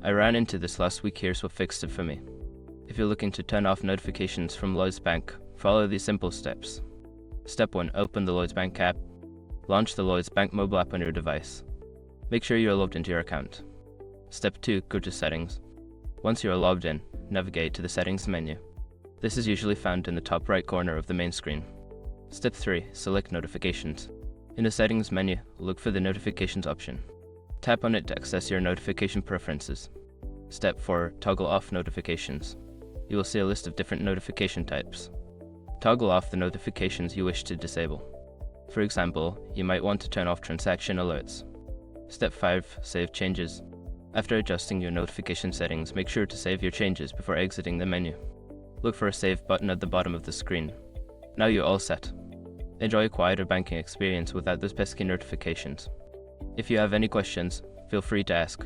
I ran into this last week. Here's what fixed it for me. If you're looking to turn off notifications from Lloyds Bank, follow these simple steps. Step 1. Open the Lloyds Bank app. Launch the Lloyds Bank mobile app on your device. Make sure you're logged into your account. Step 2. Go to Settings. Once you are logged in, navigate to the Settings menu. This is usually found in the top right corner of the main screen. Step 3. Select Notifications. In the Settings menu, look for the Notifications option. Tap on it to access your notification preferences. Step 4. Toggle off notifications. You will see a list of different notification types. Toggle off the notifications you wish to disable. For example, you might want to turn off transaction alerts. Step 5. Save changes. After adjusting your notification settings, make sure to save your changes before exiting the menu. Look for a Save button at the bottom of the screen. Now you're all set. Enjoy a quieter banking experience without those pesky notifications. If you have any questions, feel free to ask.